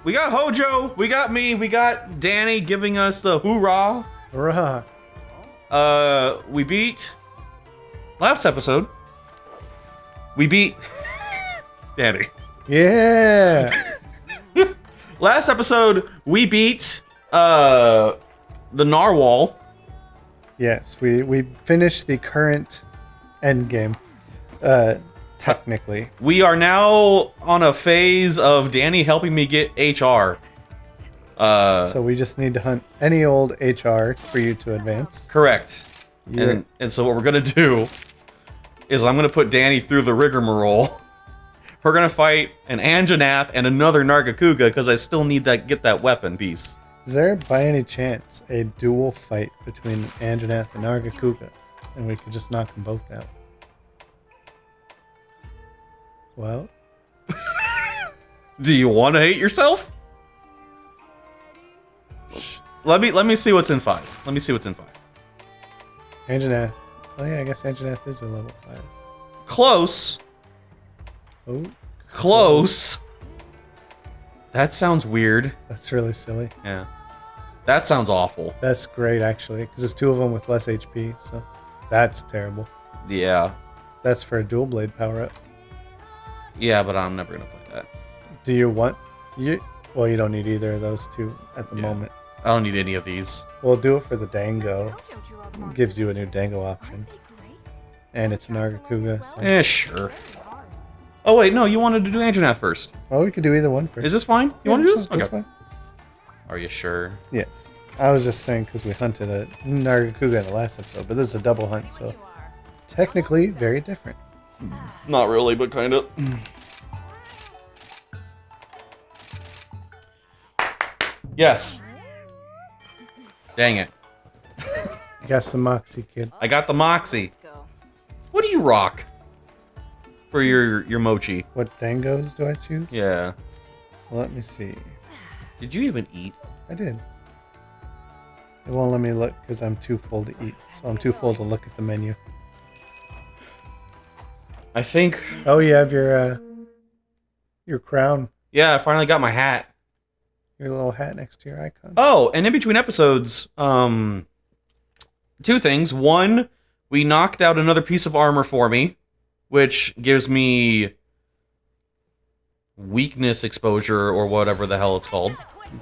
We got Hojo, we got me, we got Danny giving us the hoorah. Hurrah. We beat last episode. We beat Danny. Yeah. Last episode we beat the narwhal. Yes, we finished the current end game. Technically. We are now on a phase of Danny helping me get HR. So we just need to hunt any old HR for you to advance. Correct. Yeah. And so what we're gonna do is I'm gonna put Danny through the rigmarole. We're gonna fight an Anjanath and another Nargacuga because I still need that get that weapon piece. Is there, by any chance, a dual fight between Anjanath and Nargacuga, and we could just knock them both out? Well, Do you want to hate yourself? Let me see what's in 5. Let me see what's in 5. Anjanath. Oh yeah, I guess Anjanath is a level 5. Close. Oh, Close. That sounds weird. that's really silly. Yeah. That sounds awful. That's great, actually, because there's 2 of them with less HP, so that's terrible. Yeah. That's for a dual blade power-up. Yeah, but I'm never gonna play that. Do you want... Well, you don't need either of those 2 at the Yeah. moment. I don't need any of these. We'll do it for the Dango. Gives you a new Dango option. And it's an Nargacuga, so... Sure. Oh wait, no, you wanted to do Anjanath first. Well, we could do either one first. Is this fine? You Yeah, want to do that's this? fine, Okay. that's fine. Are you sure? Yes. I was just saying because we hunted a Nargacuga in the last episode, but this is a double hunt, so technically very different. Not really, but kind of. Yes. Dang it. You got some Moxie, kid. I got the Moxie. What do you rock for your mochi? What Dangos do I choose? Yeah. Well, let me see. Did you even eat? I did. It won't let me look because I'm too full to eat, so I'm too full to look at the menu. I think. Oh, you have your crown, Yeah, I finally got my hat. your little hat next to your icon. Oh, and in between episodes, 2 things. One, we knocked out another piece of armor for me, which gives me weakness exposure or whatever the hell it's called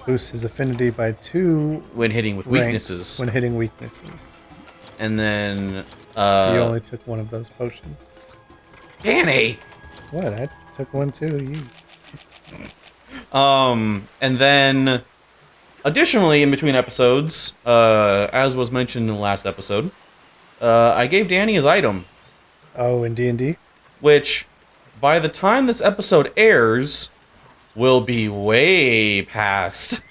Boosts his affinity by 2 when hitting with ranks weaknesses. when hitting weaknesses. And then You only took one of those potions. Danny. What? I took one too. You. And then additionally in between episodes, as was mentioned in the last episode, I gave Danny his item, Oh, in D&D? which by the time this episode airs will be way past.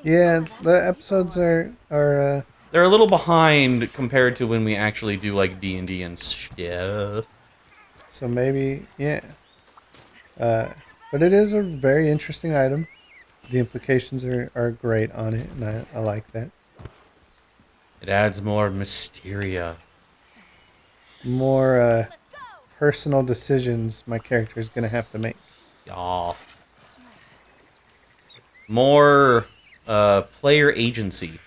Yeah, the episodes are They're a little behind compared to when we actually do like D&D and stuff. so maybe, yeah. But it is a very interesting item. The implications are great on it, and I like that. It adds more mysteria. More personal decisions my character is going to have to make. Y'all. More player agency,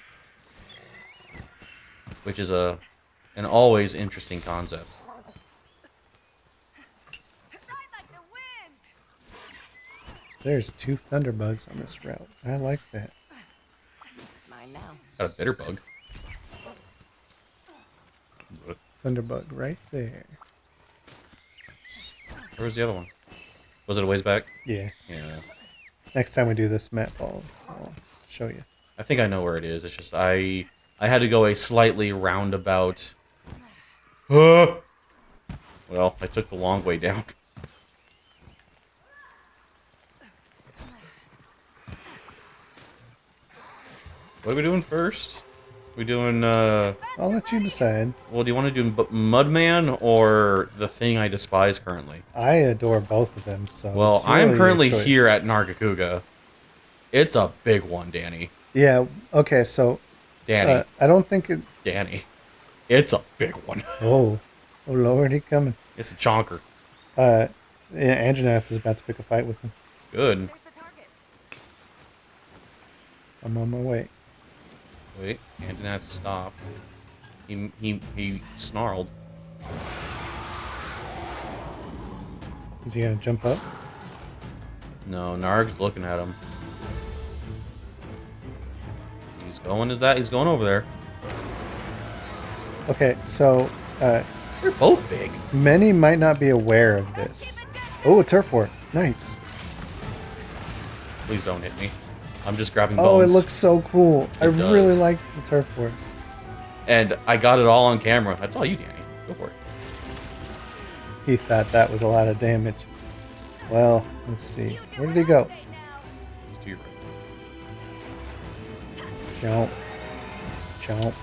which is an always interesting concept. There's 2 thunderbugs on this route. I like that. Mine now. Got a bitter bug. Thunderbug right there. Where was the other one? Was it a ways back? Yeah. Yeah. Next time we do this map, I'll show you. I think I know where it is. It's just I had to go a slightly roundabout. Well, I took the long way down. What are we doing first? We doing I'll let you decide. well, do you want to do Mudman or the thing I despise currently? I adore both of them, so Well, it's I'm really your currently choice. here at Nargacuga. It's a big one, Danny. Yeah, okay, so Danny. I don't think it... Danny. It's a big one. Oh, Lord, he coming. It's a chonker. Yeah, Anjanath is about to pick a fight with him. Good. There's the target. I'm on my way. Wait, Anjanath stopped. He snarled. Is he gonna jump up? No, Narg's looking at him. He's going, he's going over there. Okay, so They're both big. many might not be aware of this. Oh, a turf war. Nice. Please don't hit me. I'm just grabbing Oh, it bones. looks so cool. I It does. really like the turf wars. And I got it all on camera. That's all you, Danny. Go for it. He thought that was a lot of damage. Well, let's see. Where did he go? He's to your right. Chomp. Chomp.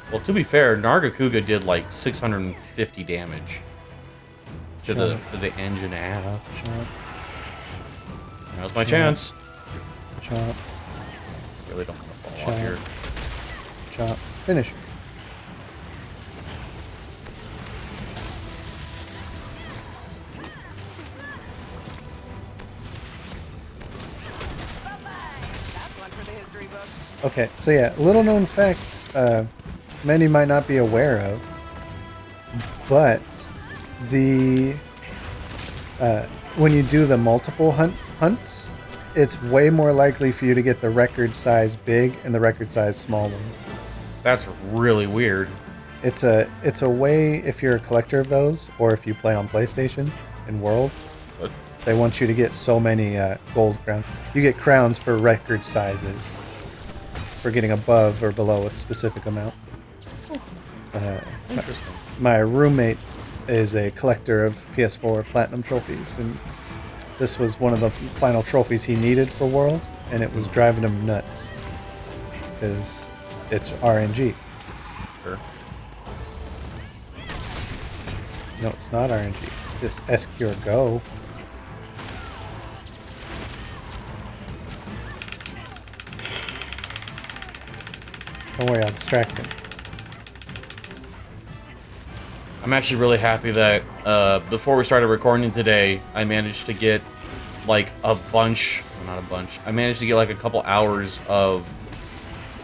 Well, to be fair, Nargacuga did like 650 damage to the engine app. Chomp. Now's my Chomp. chance. Chomp. Really don't want to fall off Chomp. here. Chomp. Finish. That's one for the history book. Okay, so yeah, little known facts many might not be aware of, but the when you do the multiple hunts, it's way more likely for you to get the record size big and the record size small ones. That's really weird. It's a way if you're a collector of those, or if you play on PlayStation and World, But they want you to get so many gold crowns. You get crowns for record sizes, for getting above or below a specific amount. interesting. My roommate is a collector of PS4 Platinum trophies, and this was one of the final trophies he needed for World, and it was driving him nuts because it's RNG. Sure. No, it's not RNG. This SCure Go. Don't worry, I'll distract him. I'm actually really happy that before we started recording today, I managed to get like a bunch, well, not a bunch, I managed to get like a couple hours of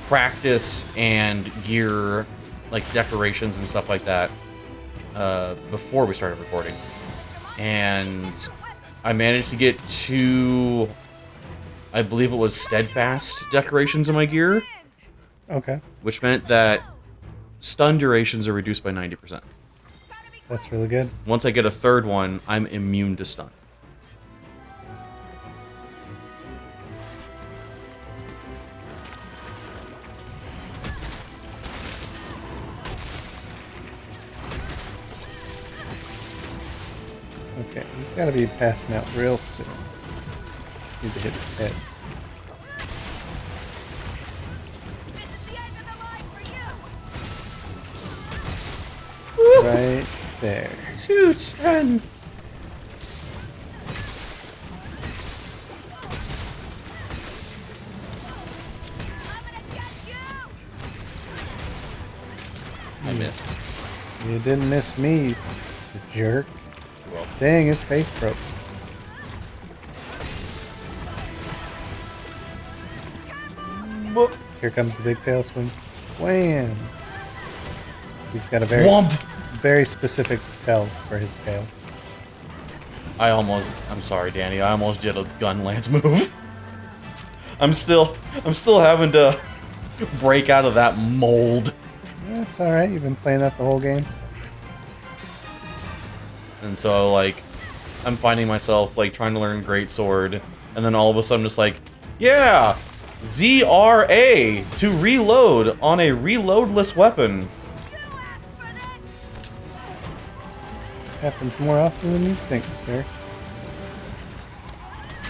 practice and gear, like decorations and stuff like that, before we started recording. And I managed to get 2, I believe it was steadfast decorations in my gear, Okay, which meant that stun durations are reduced by 90%. that's really good. Once I get a 3rd one, I'm immune to stun. Okay, he's got to be passing out real soon. Just need to hit his head. Right there. Shoot! And I missed. You didn't miss me, you jerk. Well, Dang, his face broke. Here comes the big tail swing. Wham! He's got a very, Womp. very specific tail for his tail. I'm sorry, Danny. I almost did a gun lance move. I'm still having to break out of that mold. That's alright, you've been playing that the whole game. And so, like, I'm finding myself, like, trying to learn Greatsword, and then all of a sudden just like, yeah! ZRA to reload on a reloadless weapon. Happens more often than you think, sir.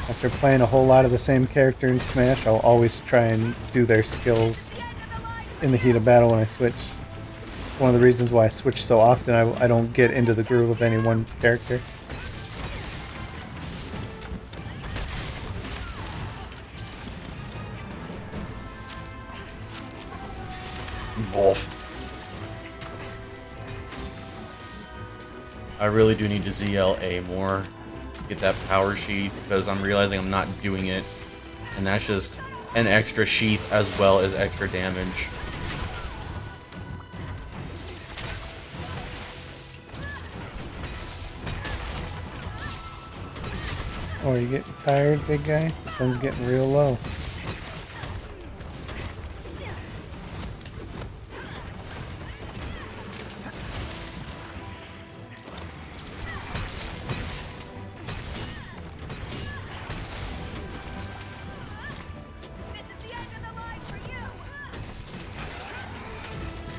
After playing a whole lot of the same character in Smash, I'll always try and do their skills in the heat of battle when I switch. One of the reasons why I switch so often, I don't get into the groove of any one character. I really do need to ZLA more. get that power sheet because I'm realizing I'm not doing it. And that's just an extra sheath as well as extra damage. Oh, are you getting tired, big guy? The sun's getting real low.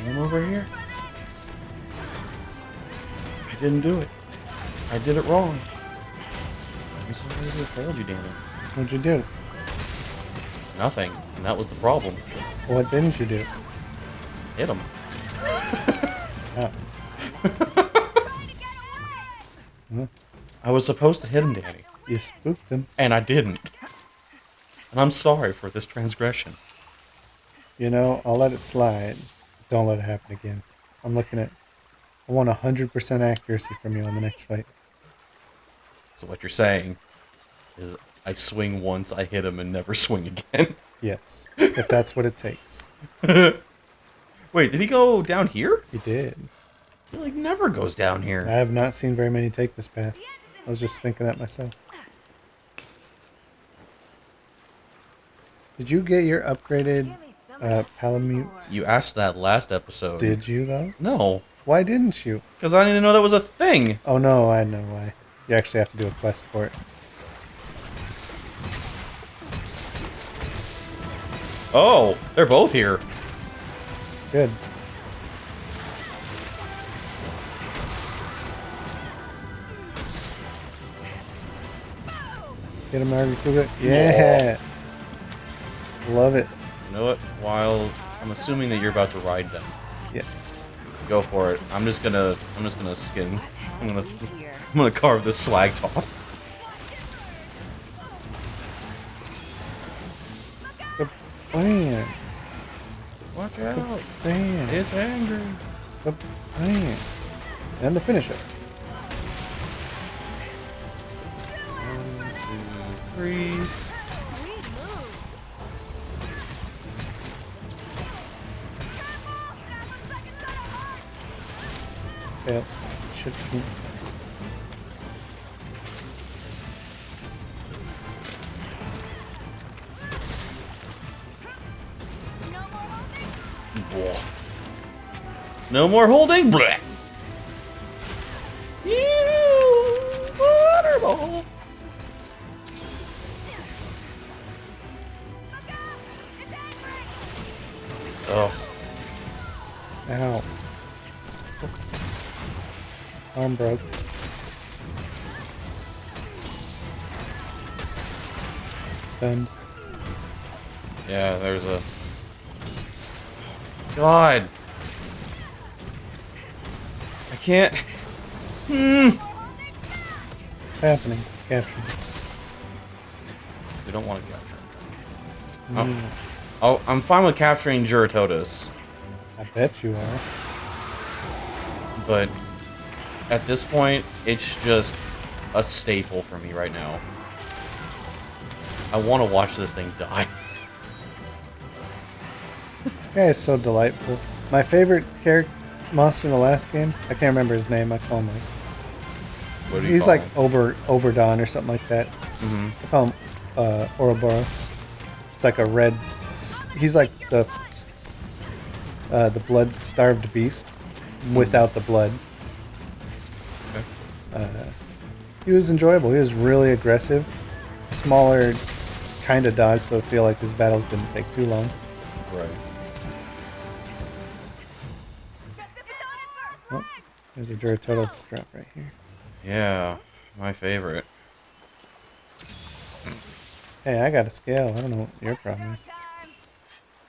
I'm over here. I didn't do it. I did it wrong. I'm sorry to have failed you, Danny. What'd you do? Nothing, and that was the problem. What didn't you do? Hit him. Oh. Well, I was supposed to hit him, Danny, you spooked him. and I didn't. And I'm sorry for this transgression. You know, I'll let it slide. Don't let it happen again. I'm looking at... I want 100% accuracy from you on the next fight. So what you're saying is I swing once, I hit him, and never swing again. Yes. If that's what it takes. Wait, did he go down here? He did. He like never goes down I here. have not seen very many take this path. I was just thinking that myself. Did you get your upgraded Palamute? You asked that last episode. Did you, though? No, Why didn't you? because I didn't know that was a thing. Oh, no, I know why. You actually have to do a quest for it. Oh, they're both here. Good. Get him, Margaret Cougar. Yeah! Love it. You know what? While I'm assuming that you're about to ride them, Yes. go for it. I'm just gonna skin. I'm gonna carve this slag top. The plan. Watch The out! plan. It's angry. The plan. And the finisher. 1, 2, 3. Sweet moves. Tails. Should have seen. No more holding. Blah. No more holding. Blah. You butterball. Look out! It's angry. Oh, Ow. Arm broke. Stunned. yeah. There's a. God. I can't. What's happening? It's capturing. We don't want to capture him. Mm, Oh, I'm fine with capturing Juratotus, I bet you are. but at this point, it's just a staple for me right now. I want to watch this thing die. This guy is so delightful. My favorite character monster in the last game, I can't remember his name. I call him like What do you he's call like him? Oberdon or something like that. Mhm. I call him Ouroboros. It's like a red. He's like the blood-starved beast without the blood. Okay. He was enjoyable. He was really aggressive, smaller kind of dog, so I feel like his battles didn't take too long. Right. It's on it for Oh, there's a Juratotus drop right here. Yeah, my favorite. Hey, I got a scale. I don't know what your problem is. time.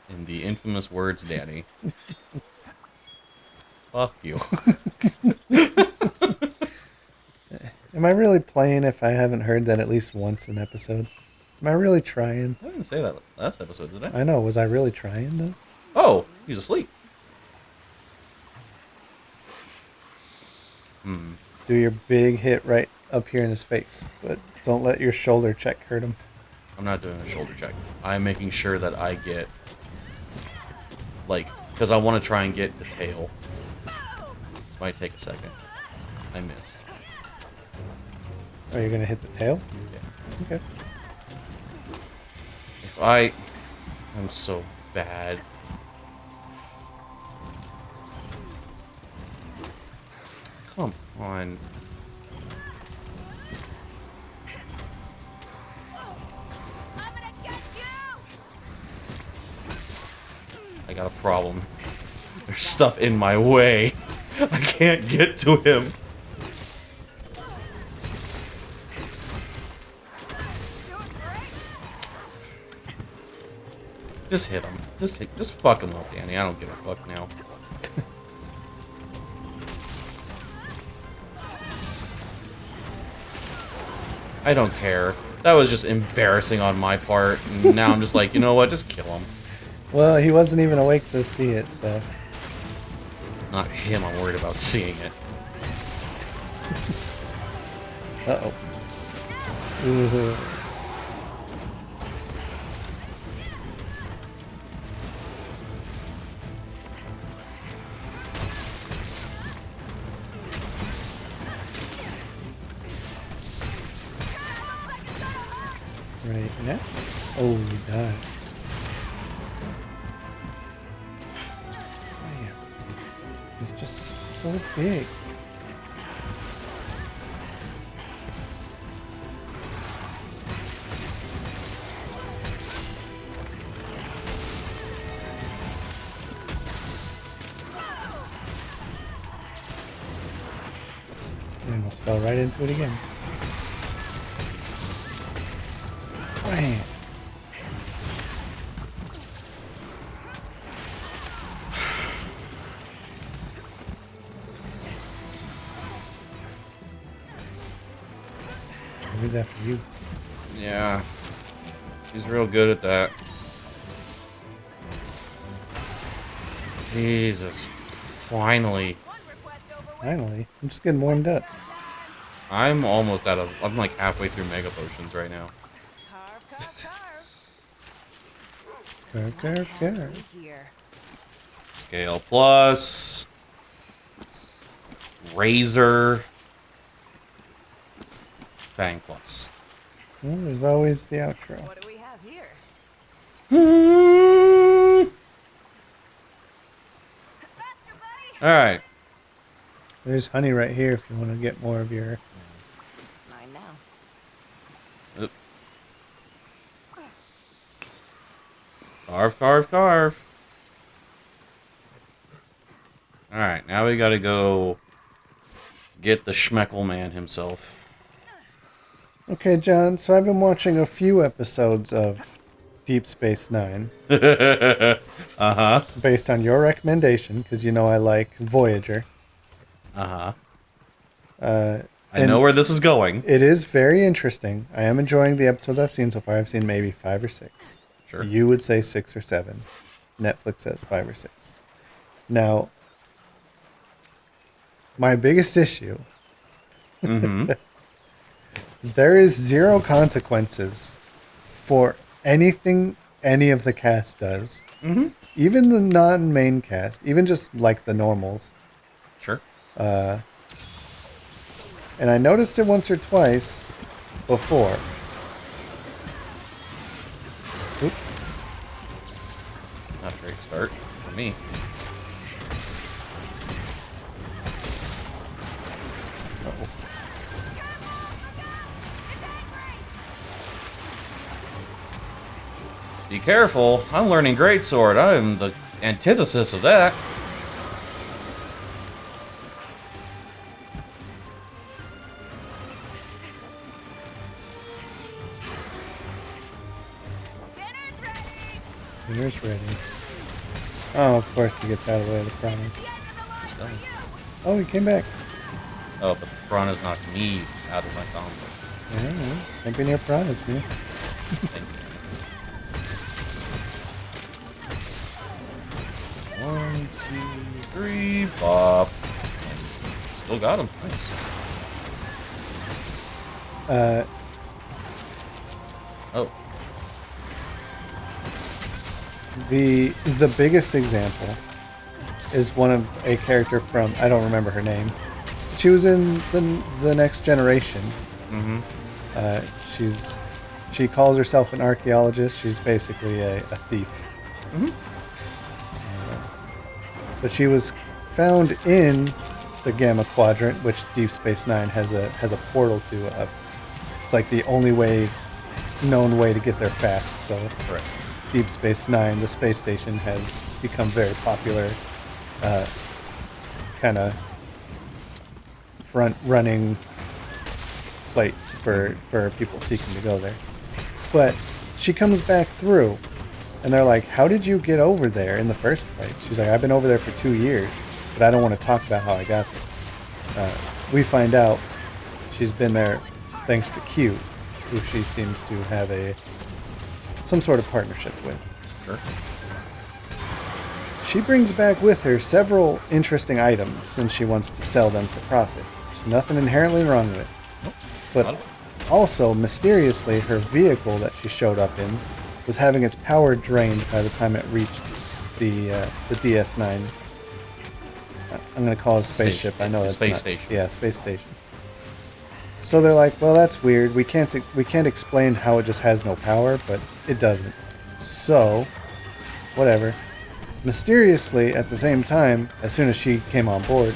In the infamous words, Danny. Fuck you. Am I really playing if I haven't heard that at least once an episode? Am I really trying? I didn't say that last episode, did I? I know. Was I really trying though? Oh, he's asleep. Hmm. Do your big hit right up here in his face, but don't let your shoulder check hurt him. I'm not doing a shoulder check. I'm making sure that I get, like, because I want to try and get the tail. This might take a second. I missed. Oh, you're gonna hit the tail? Yeah. Okay. If I'm so bad. Come on. I'm gonna get you! I got a problem. There's stuff in my way. I can't get to him. Doing great! Just hit him. Just fuck him up, Danny. I don't give a fuck now. I don't care. That was just embarrassing on my part. And now I'm just like, you know what? Just kill him. Well, he wasn't even awake to see it, so. Not him. I'm worried about seeing it. Uh-oh. Ooh. Right now? Oh, he died. Man. He's just so big. I almost fell right into it again. Man. Who's after you? Yeah. She's real good at that. Jesus. Finally. One request over with. Finally. I'm just getting warmed up. I'm almost out of... I'm like halfway through Mega Potions right now. Carve. Here. Scale Plus. Razor. Fang Plus. Well, there's always the outro. What do we have here? Faster, buddy! Alright. There's honey right here if you want to get more of your... Mine now. Oop. Carve, carve, carve. Alright, now we gotta go get the Schmeckle man himself. Okay, John, so I've been watching a few episodes of Deep Space Nine Uh-huh. based on your recommendation, because you know I like Voyager. Uh-huh. Uh, I know where this is going. It is very interesting. I am enjoying the episodes I've seen so far. I've seen maybe 5 or 6. Sure. You would say 6 or 7. Netflix says 5 or 6. Now, my biggest issue, Mm-hmm. there is zero consequences for anything any of the cast does. Mm-hmm. Even the non-main cast, even just like the normals. Sure. And I noticed it once or twice before. Oop. Not a great start for me. Uh-oh. Be careful. I'm learning Greatsword. I'm the antithesis of that. Dinner's ready! Dinner's ready. Oh, of course he gets out of the way of the promise. The end of the line for you! Oh, he came back. Oh, but the piranhas knocked me out of my combo. Yeah, I've been near piranhas, man. Thanks, man. 1, 2, 3, pop. Still got him. Nice. Oh, The biggest example is one of a character from, I don't remember her name. She was in the Next Generation. mm-hmm. She calls herself an archaeologist. She's basically a thief. Mm-hmm. But she was found in the Gamma Quadrant, which Deep Space Nine has a portal to. It's like the only known way to get there fast. So Correct. Deep Space Nine, the space station, has become very popular. Kind of front-running place for people seeking to go there. But she comes back through, and they're like, "How did you get over there in the first place?" She's like, "I've been over there for 2 years, but I don't want to talk about how I got there." We find out she's been there thanks to Q, who she seems to have some sort of partnership with. Sure. She brings back with her several interesting items since she wants to sell them for profit. There's nothing inherently wrong with it. But also, mysteriously, her vehicle that she showed up in was having its power drained by the time it reached the DS9. I'm going to call it a spaceship. Station. I know The it's space not. station. Yeah, space station. So they're like, well, that's weird. We can't explain how it just has no power, but it doesn't. So, whatever. Mysteriously, at the same time, as soon as she came on board,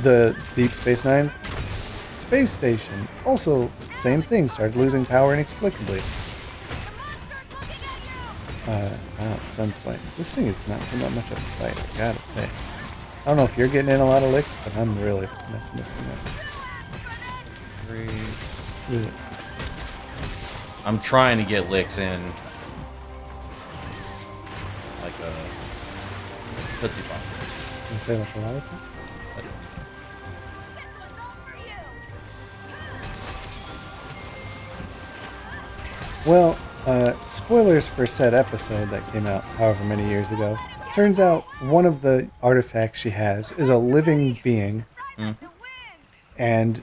the Deep Space Nine space station also, same thing, started losing power inexplicably. Wow, it's done twice. This thing is not much of a fight, I gotta say. I don't know if you're getting in a lot of licks, but I'm really messing this thing up. 3. Ugh. I'm trying to get licks in. Like a Tootsie Pop. Can I say like a lollipop? Well, spoilers for said episode that came out however many years ago. Turns out one of the artifacts she has is a living being, and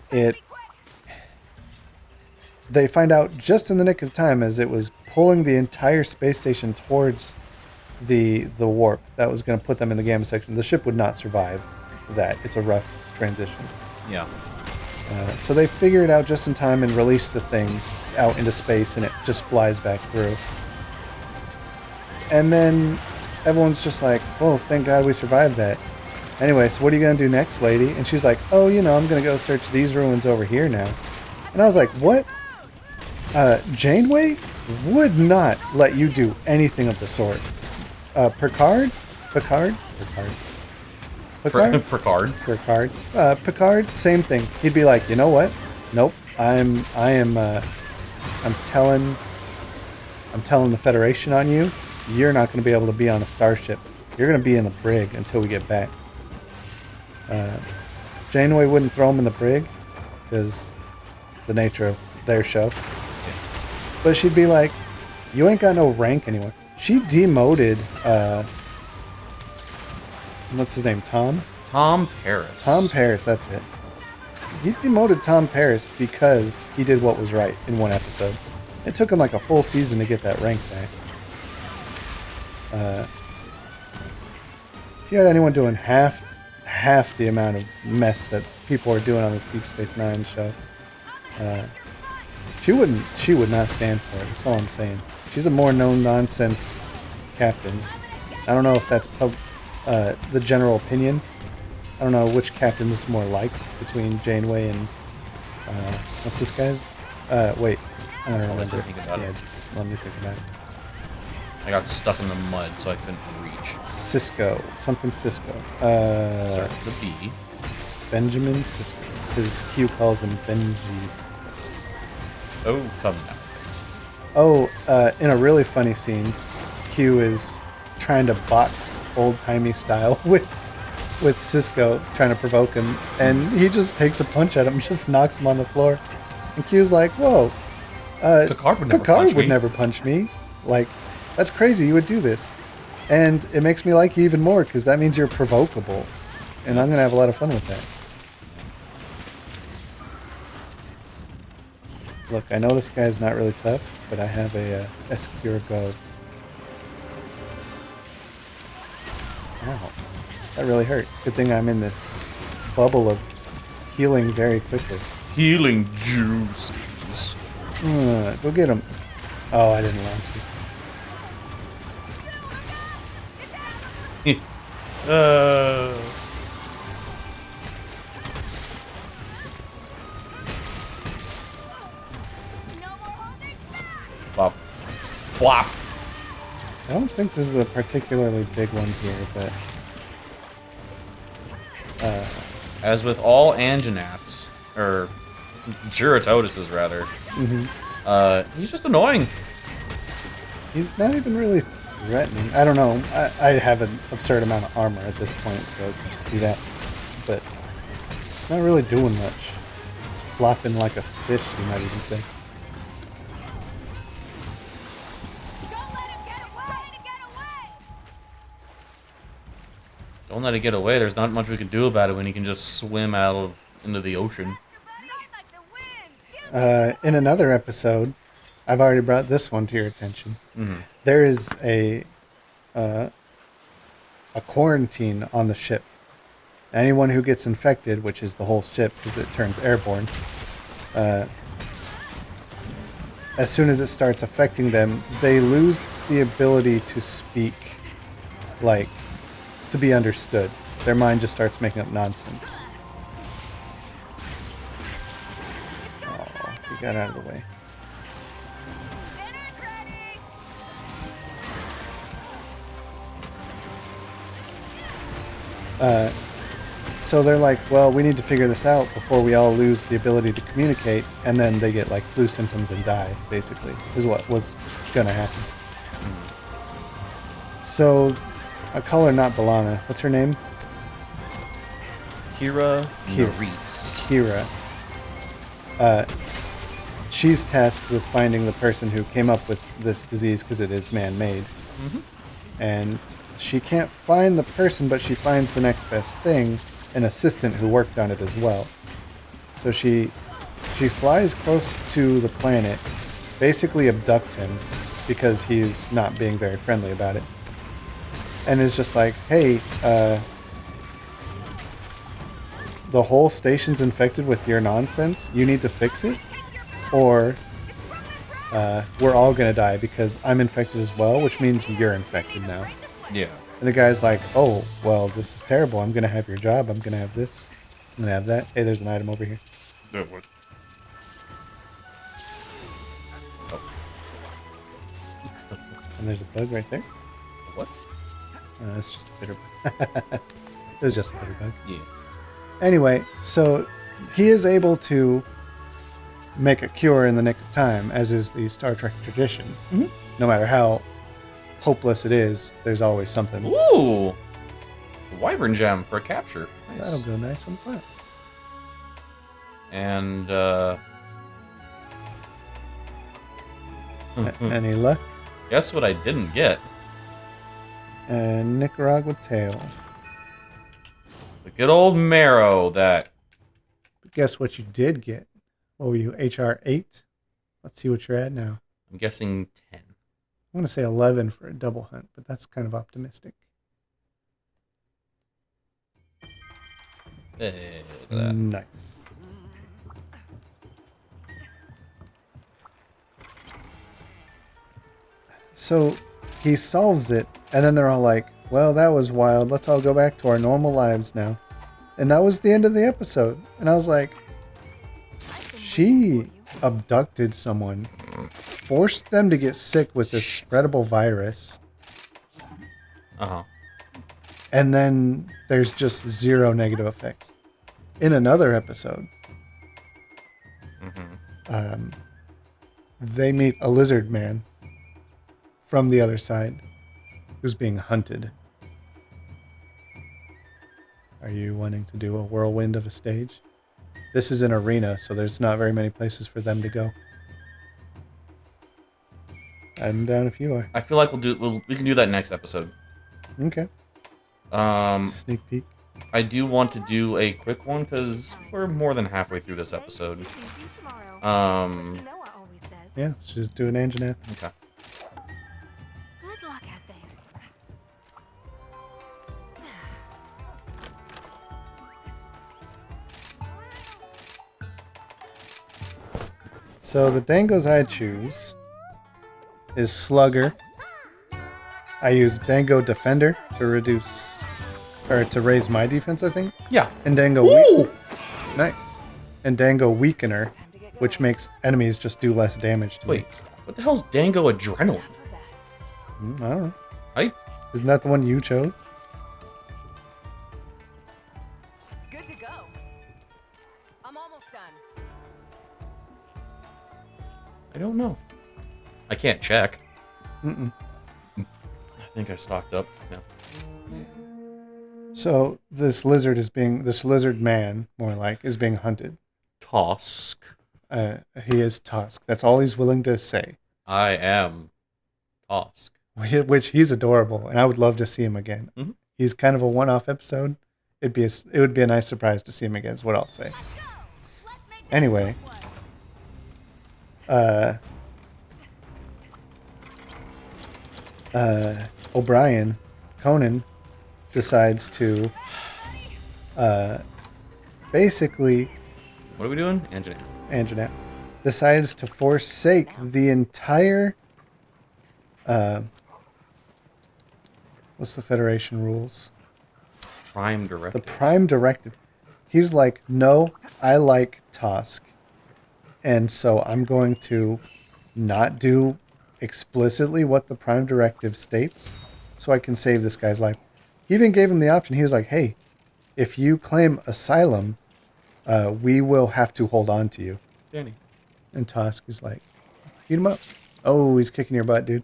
they find out just in the nick of time as it was pulling the entire space station towards the warp that was going to put them in the gamma section. The ship would not survive that. It's a rough transition. Yeah. So they figure it out just in time and release the thing out into space, and it just flies back through. And then everyone's just like, "Oh, thank God we survived that." Anyway, so what are you gonna do next, lady? And she's like, "Oh, I'm gonna go search these ruins over here now." And I was like, "What?" Janeway would not let you do anything of the sort. Picard, same thing. He'd be like, "You know what? Nope. I'm telling the Federation on you. You're not going to be able to be on a starship. You're going to be in the brig until we get back." Janeway wouldn't throw him in the brig because the nature of their show. But she'd be like, "You ain't got no rank anymore." She demoted what's his name? Tom Paris. Tom Paris, that's it. He demoted Tom Paris because he did what was right in one episode. It took him like a full season to get that rank back. If you had anyone doing half the amount of mess that people are doing on this Deep Space Nine show, she would not stand for it. That's all I'm saying. She's a more no-nonsense captain. I don't know if that's the general opinion. I don't know which captain is more liked between Janeway and what's this guy's? Wait, I don't remember. Let me think about it. Let me think about it. I got stuck in the mud, so I couldn't reach. Cisco, something Cisco. Starts with a B. Benjamin Cisco. His Q calls him Benji. Oh, come now. Oh, in a really funny scene, Q is trying to box old-timey style with Cisco, trying to provoke him, and he just takes a punch at him, just knocks him on the floor. And Q's like, "Whoa, Picard would never punch me." never punch me. Like, that's crazy, you would do this. And it makes me like you even more, because that means you're provocable. And I'm going to have a lot of fun with that. Look, I know this guy's not really tough, but I have a Escure Go. Ow. That really hurt. Good thing I'm in this bubble of healing very quickly. Healing juices. Go get him. Oh, I didn't launch you. No more holding back. Bop. Flop. I don't think this is a particularly big one here, but As with all Anjanats, or Juratotuses rather, he's just annoying. he's not even really threatening. I don't know. I have an absurd amount of armor at this point, so it could just be that. But it's not really doing much. It's flopping like a fish, you might even say. Don't let him get away. Don't let it get away. There's not much we can do about it when he can just swim into the ocean. Not like the wind. In another episode, I've already brought this one to your attention. There is a quarantine on the ship. Anyone who gets infected, which is the whole ship because it turns airborne, as soon as it starts affecting them, they lose the ability to speak, like, to be understood. Their mind just starts making up nonsense. Oh, he got out of the way. Dinner's ready. So they're like, well, we need to figure this out before we all lose the ability to communicate, and then they get like flu symptoms and die, basically, is what was gonna happen. So, I call her not Balana. What's her name? Kira Kira. Nerys. Kira. She's tasked with finding the person who came up with this disease because it is man-made. And she can't find the person, but she finds the next best thing, an assistant who worked on it as well. So she flies close to the planet, basically abducts him because he's not being very friendly about it, and is just like, hey, the whole station's infected with your nonsense. You need to fix it, or we're all gonna die because I'm infected as well, which means you're infected now. Yeah. And the guy's like, oh, well, this is terrible. I'm gonna have your job. I'm gonna have this. I'm gonna have that. Hey, there's an item over here. That would. And there's a bug right there. What? It's just a bitter bug. It was just a bitter bug. Yeah. Anyway, so he is able to make a cure in the nick of time, as is the Star Trek tradition. No matter how hopeless it is, there's always something. Ooh! Wyvern gem for a capture. Nice. That'll go nice on flat. And, Any luck? guess what I didn't get? And Nicaragua tail. The good old marrow that... But guess what you did get? What were you, HR 8? Let's see what you're at now. I'm guessing 10. I want to say 11 for a double hunt, but that's kind of optimistic. Hey, look at that. Nice. So he solves it, and then they're all like, well, that was wild. Let's all go back to our normal lives now. And that was the end of the episode. And I was like, she abducted someone, forced them to get sick with this spreadable virus, Uh-huh. and then there's just zero negative effects. In another episode, they meet a lizard man from the other side who's being hunted. Are you wanting to do a whirlwind of a stage? This is an arena, so there's not very many places for them to go. I'm down if you are. I feel like we can do that next episode. Okay. Sneak peek. I do want to do a quick one because we're more than halfway through this episode. Tomorrow. Um, No Yeah, let's just do an Anjanath. Okay. Good luck out there. So the Dangos I choose is Slugger. I use Dango Defender to reduce, or to raise my defense, I think. Yeah. And Dango nice. And Dango Weakener, which makes enemies just do less damage to Wait, me. what the hell's Dango Adrenaline? Enough of that. I don't know. I Isn't that the one you chose? Good to go. I'm almost done. don't know. I can't check. Mm-mm. I think I stocked up. No. So this lizard man, more like, is being hunted. Tosk. He is Tusk. That's all he's willing to say. I am Tosk. Which he's adorable, and I would love to see him again. Mhm. He's kind of a one-off episode. It would be a nice surprise to see him again. Is what I'll say. Let's go. Let's make this Anyway, one. O'Brien, Conan, decides to basically What are we doing? Anjanath. Anjanath decides to forsake the entire what's the Federation rules? Prime The Directive. Prime Directive. He's like, no, I like Tusk, and so I'm going to not do explicitly what the Prime Directive states so I can save this guy's life. He even gave him the option. He was like, hey, if you claim asylum, we will have to hold on to you. Danny. And Tusk is like, beat him up. Oh, he's kicking your butt, dude.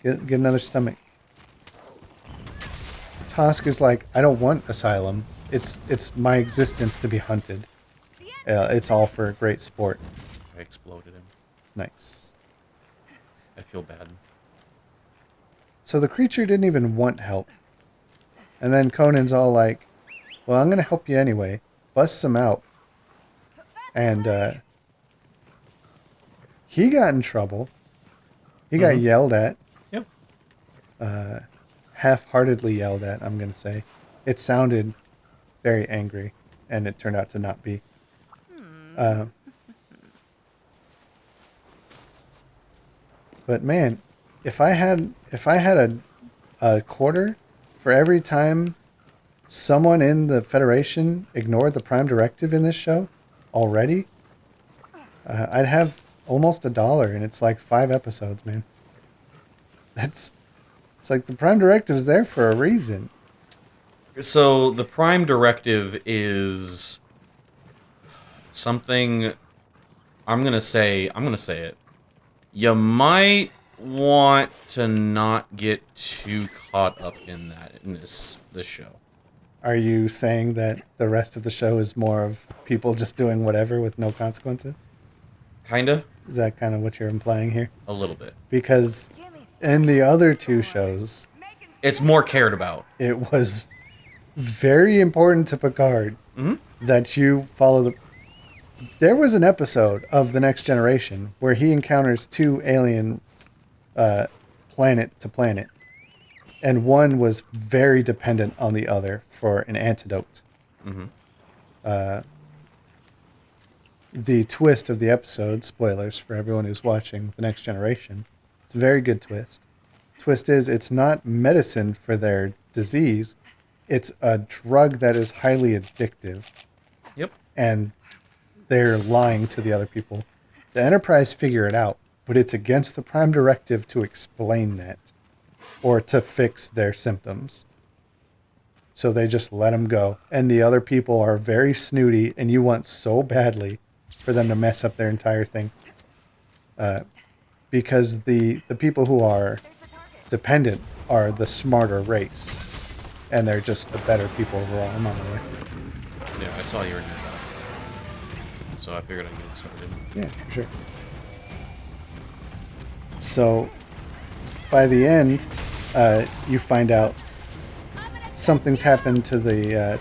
Get another stomach. Tusk is like, I don't want asylum. It's my existence to be hunted. It's all for great sport. I exploded him. Nice. I feel bad. So the creature didn't even want help. And then Conan's all like, well, I'm going to help you anyway. Busts him out. And he got in trouble. He got yelled at. Yep. Half-heartedly yelled at, I'm going to say. It sounded very angry, and it turned out to not be. But man, if I had a quarter for every time someone in the Federation ignored the Prime Directive in this show already, I'd have almost $1, and it's like 5 episodes, man. It's like the Prime Directive is there for a reason. So the Prime Directive is something. I'm gonna say it. You might want to not get too caught up in this show. Are you saying that the rest of the show is more of people just doing whatever with no consequences? Kinda, Is that kind of what you're implying here? a little bit. Because Give me some in the other 2 shows, making It's more cared about. it was very important to Picard that you follow the... There was an episode of The Next Generation where he encounters 2 aliens planet to planet. And one was very dependent on the other for an antidote. The twist of the episode, spoilers for everyone who's watching The Next Generation, it's a very good twist. Twist is it's not medicine for their disease, it's a drug that is highly addictive, Yep. and they're lying to the other people. The Enterprise figure it out, but it's against the Prime Directive to explain that or to fix their symptoms. So they just let them go. And the other people are very snooty, and you want so badly for them to mess up their entire thing. Because the people who are dependent are the smarter race. And they're just the better people overall. I'm on the way. Yeah, I saw you were near that. So I figured I'd get started. Yeah, for sure. So, by the end, you find out something's happened to the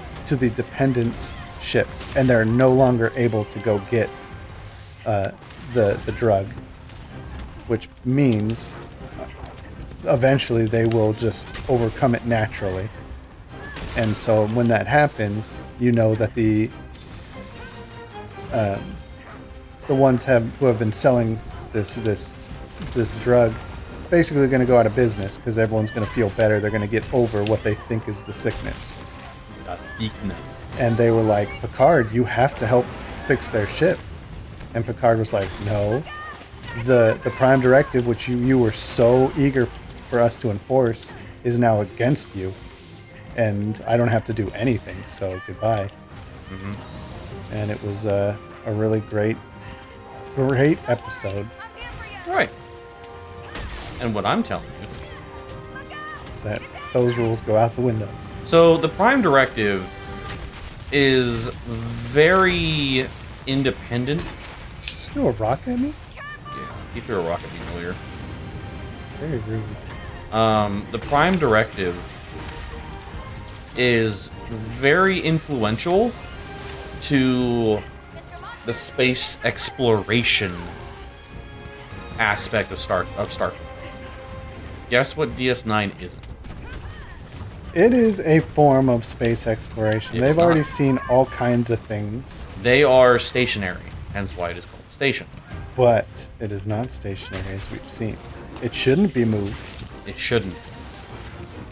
dependents' ships, and they're no longer able to go get the drug, which means eventually they will just overcome it naturally. And so when that happens, you know that the ones who have been selling this drug basically going to go out of business because everyone's going to feel better. They're going to get over what they think is the sickness. Sickness. And they were like, Picard, you have to help fix their ship. And Picard was like, no. The Prime Directive, which you were so eager for us to enforce, is now against you. And I don't have to do anything, so goodbye. Mm-hmm. And it was a really great episode. Right. And what I'm telling you is that those rules go out the window. So the Prime Directive is very independent. She just threw a rock at me? Yeah, he threw a rock at me earlier. Very rude. The Prime Directive is very influential to the space exploration aspect of Starfleet. Guess what DS9 isn't? It is a form of space exploration. It's They've already not. seen all kinds of things, They are stationary, hence why it is called a station. but it is not stationary as we've seen. It shouldn't be moved. It shouldn't.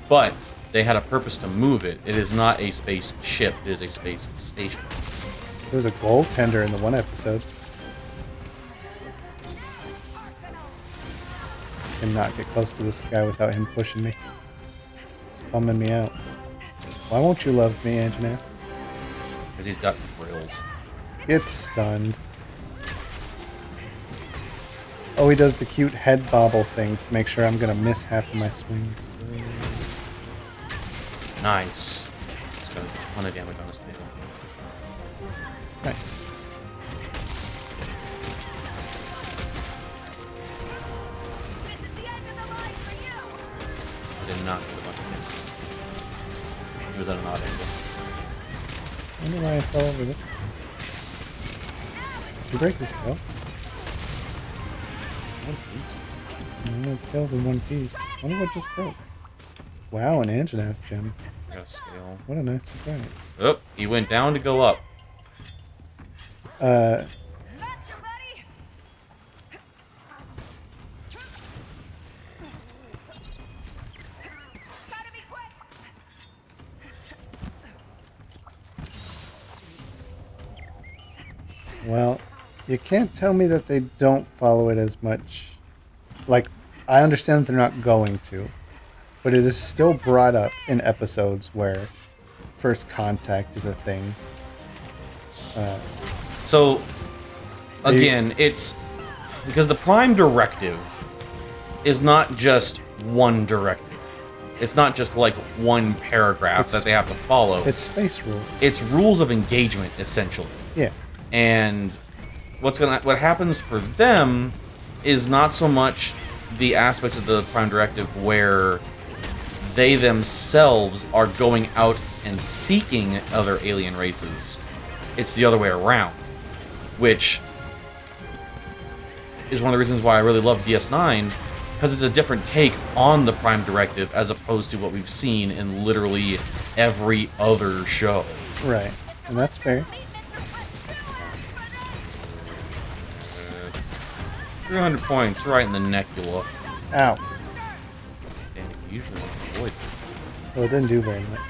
But they had a purpose to move it. It is not a space ship, it is a space station. There was a goaltender in the one episode. Cannot get close to this guy without him pushing me. It's bumming me out. Why won't you love me, Anjanath? Because he's got grills. Get stunned. Oh, he does the cute head bobble thing to make sure I'm gonna miss half of my swings. Nice. He's got a ton of damage on his tail. Nice. I did not get a bunch of hits. He was at an odd angle. I wonder why I fell over this time. Did you break his tail? No, his tail's in one piece. I wonder what just broke. Wow, an Anjanath gem. I got a scale. What a nice surprise. Oh, he went down to go up. Well, you can't tell me that they don't follow it as much. Like, I understand that they're not going to, but it is still brought up in episodes where first contact is a thing. So, again, it's because the Prime Directive is not just one directive. It's not just like one paragraph that they have to follow. It's space rules. It's rules of engagement, essentially. Yeah. And what happens for them is not so much the aspects of the Prime Directive where they themselves are going out and seeking other alien races. It's the other way around, which is one of the reasons why I really love DS9, because it's a different take on the Prime Directive as opposed to what we've seen in literally every other show. Right. And that's fair. 300 points right in the necula. Ow. And you usually want to avoid it. Well, it didn't do very much. I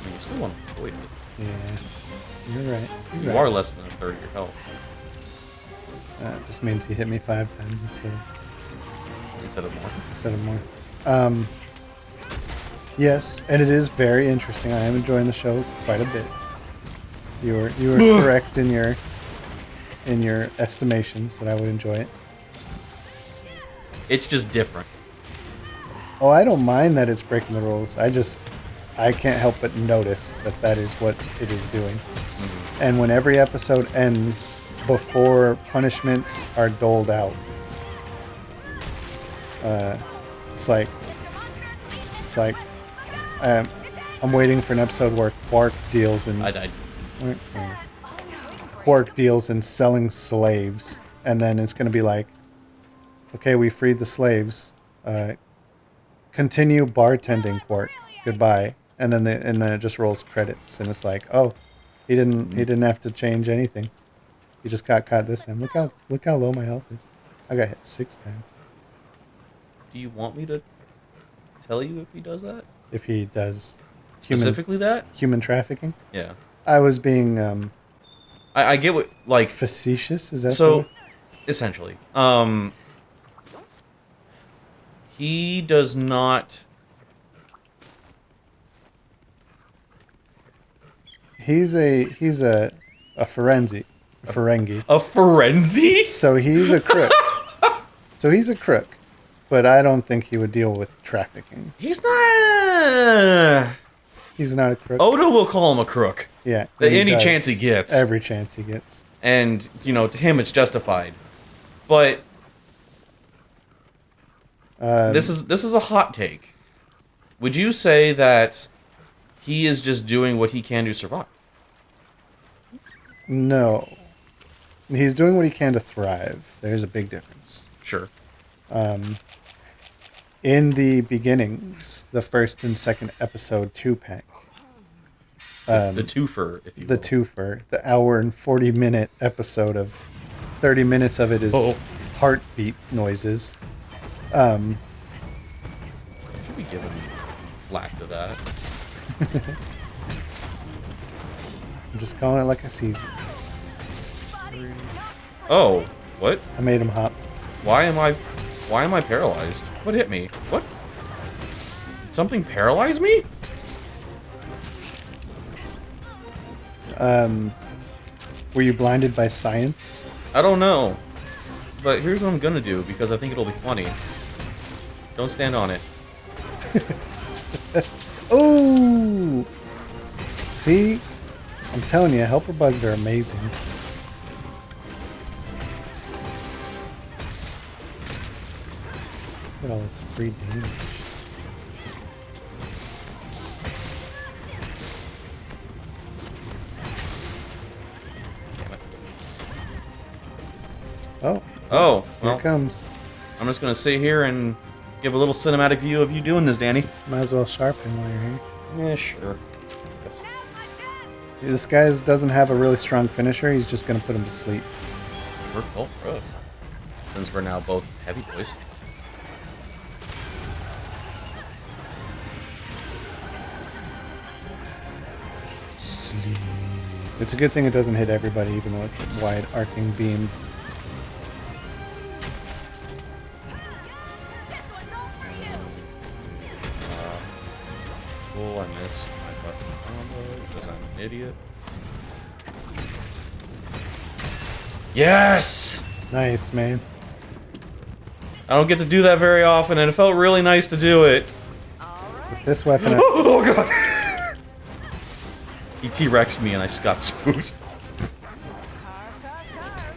mean, you still want to avoid it. Yeah. You're right. You You're are right. less than a third of your health. It just means he hit me 5 times instead Instead of more. more. Yes, and it is very interesting. I am enjoying the show quite a bit. You were correct in your estimations that I would enjoy it. It's just different. Oh, I don't mind that it's breaking the rules. I can't help but notice that is what it is doing. Mm-hmm. And when every episode ends before punishments are doled out, it's like I'm waiting for an episode where Quark deals and I died. Quark deals in selling slaves, and then it's going to be like, okay, we freed the slaves. Continue bartending, Quark. Goodbye. And then it just rolls credits, and it's like, oh, he didn't have to change anything. He just got caught this time. Look how low my health is. I got hit 6 times. Do you want me to tell you if he does that? If he does Specifically that? human trafficking, Yeah. I was being I get what, like, facetious. Is that so, essentially. He does not... He's a Ferengi. A Ferengi? So he's a crook. But I don't think he would deal with trafficking. He's not... He's not a crook. Odo will call him a crook. Yeah. Any does. chance he gets. Every chance he gets. And, to him it's justified. But this is a hot take. Would you say that he is just doing what he can to survive? No. He's doing what he can to thrive. There's a big difference. Sure. In the beginnings, the first and second episode 2-pack. The twofer, if you will. The twofer, the hour and 40-minute episode of 30 minutes of it is heartbeat noises. Should be given flack to that. I'm just calling it like I see it. Oh, what? I made him hop. Why am I paralyzed? What hit me? What? Did something paralyze me? Were you blinded by science? I don't know. But here's what I'm gonna do, because I think it'll be funny. Don't stand on it. Oh! See? I'm telling you, helper bugs are amazing. Look at all this free damage. Damn it. Oh, Oh, here well, it comes. I'm just gonna sit here and give a little cinematic view of you doing this, Danny. Might as well sharpen while you're here. Yeah, sure. Yes. This guy doesn't have a really strong finisher. He's just going to put him to sleep. We're both pros. Since we're now both heavy boys. Sleep. It's a good thing it doesn't hit everybody, even though it's a wide arcing beam. Cool, I missed my fucking combo because I'm an idiot. Yes! Nice, man. I don't get to do that very often, and it felt really nice to do it. With this weapon, Oh god! He T-Rexed me and I got spooked.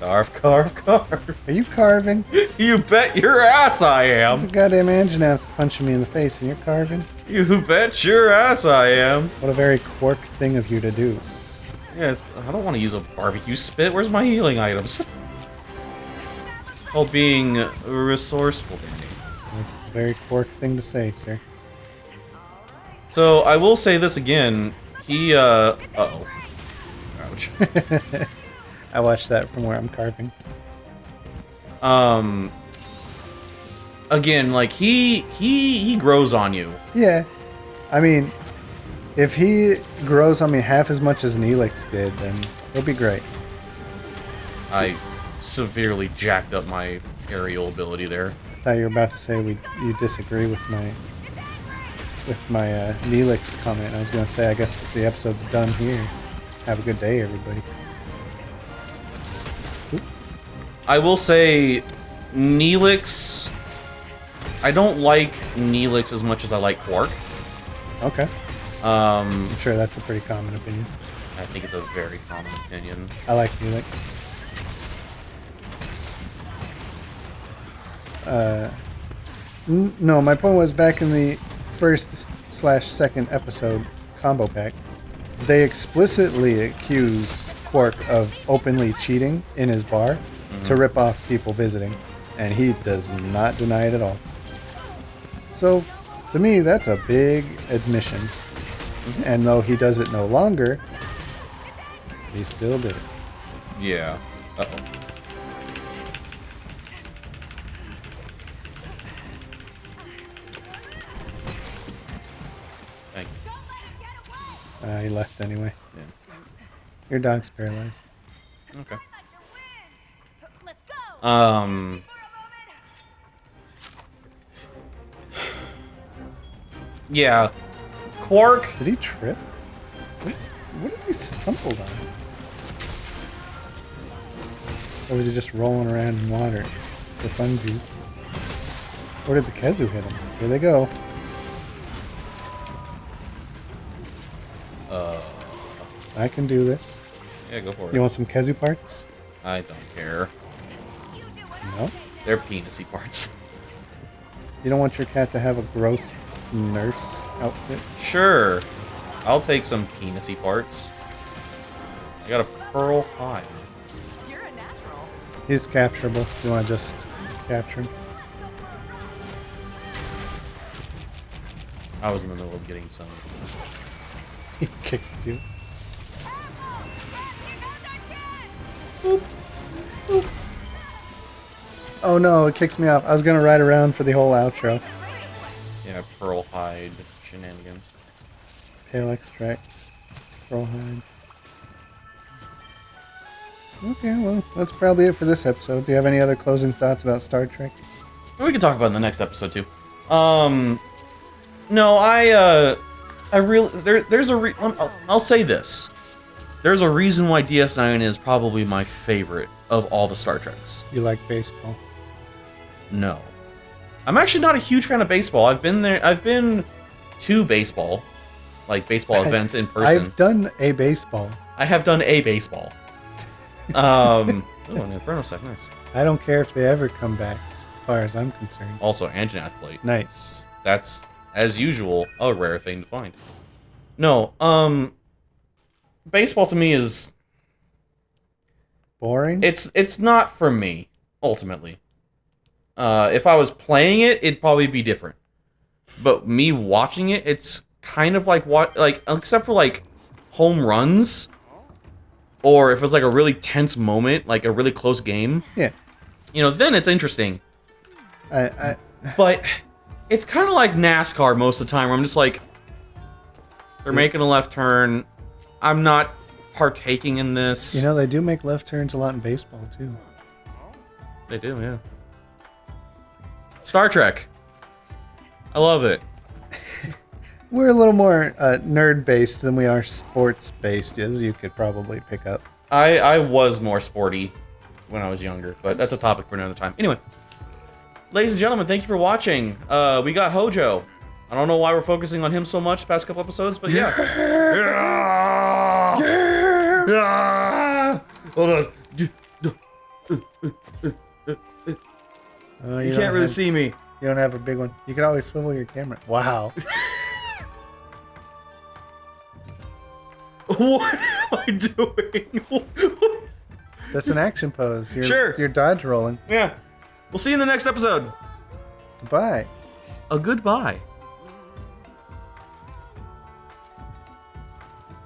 Carve, carve, carve. are you carving? You bet your ass I There's a am. goddamn Anjanath punching me in the face, and you're carving? You bet your ass I am. What a very Quark thing of you to do. Yeah, I don't want to use a barbecue spit. Where's my healing items? Called being resourceful, Danny. That's a very Quark thing to say, sir. So, I will say this again. He, uh-oh. Ouch. I watched that from where I'm carving. Again, like, he grows on you. Yeah. I mean, if he grows on me half as much as Neelix did, then he'll be great. I severely jacked up my aerial ability there. I thought you were about to say you disagree with my Neelix comment. I was going to say, I guess the episode's done here. Have a good day, everybody. I will say, Neelix... I don't like Neelix as much as I like Quark. Okay. I'm sure that's a pretty common opinion. I think it's a very common opinion. I like Neelix. No, my point was back in the first/second episode combo pack. they explicitly accuse Quark of openly cheating in his bar to rip off people visiting, and he does not deny it at all. So, to me, that's a big admission. And though he does it no longer, he still did it. Yeah. Uh-oh. Thank you. He left anyway. Yeah. Your dog's paralyzed. Okay. Let's go. Yeah. Quark. Did he trip? What is he stumbled on? Or was he just rolling around in water for funsies? Or did the Kezu hit him? Here they go. I can do this. Yeah, go for it. You want some Kezu parts? I don't care. No? They're penisy parts. You don't want your cat to have a gross nurse outfit? Sure. I'll take some penisy parts. I got a pearl hide. You're a natural. He's capturable. You want to just capture him? I was in the middle of getting some. He kicked you. Oh no, it kicks me off. I was gonna ride around for the whole outro. Yeah, pearl hide shenanigans. Tail extract. Pearl hide. Okay, well, that's probably it for this episode. Do you have any other closing thoughts about Star Trek? We can talk about it in the next episode too. No, I really there's a I'll say this. There's a reason why DS9 is probably my favorite of all the Star Treks. You like baseball? No. I'm actually not a huge fan of baseball. I've been to baseball, like baseball events in person. I've done a baseball. I have done a baseball. Oh, an Inferno Sec, nice. I don't care if they ever come back, as far as I'm concerned. Also, Anjanath plate. Nice. That's, as usual, a rare thing to find. No, baseball to me is... Boring? It's not for me, ultimately. If I was playing it, it'd probably be different. But me watching it, it's kind of like except for like home runs, or if it's like a really tense moment, like a really close game. Yeah. You know, then it's interesting. But it's kind of like NASCAR most of the time, where I'm just like, they're making a left turn. I'm not partaking in this. you know, they do make left turns a lot in baseball, too. They do, yeah. Star Trek. I love it. We're a little more nerd-based than we are sports-based, as you could probably pick up. I was more sporty when I was younger, but that's a topic for another time. Anyway, ladies and gentlemen, thank you for watching. We got Hojo. I don't know why we're focusing on him so much the past couple episodes, but yeah. Hold on. You can't really see me. You don't have a big one. You can always swivel your camera. Wow. What am I doing? That's an action pose. Sure. You're dodge rolling. Yeah. We'll see you in the next episode. Goodbye. A goodbye.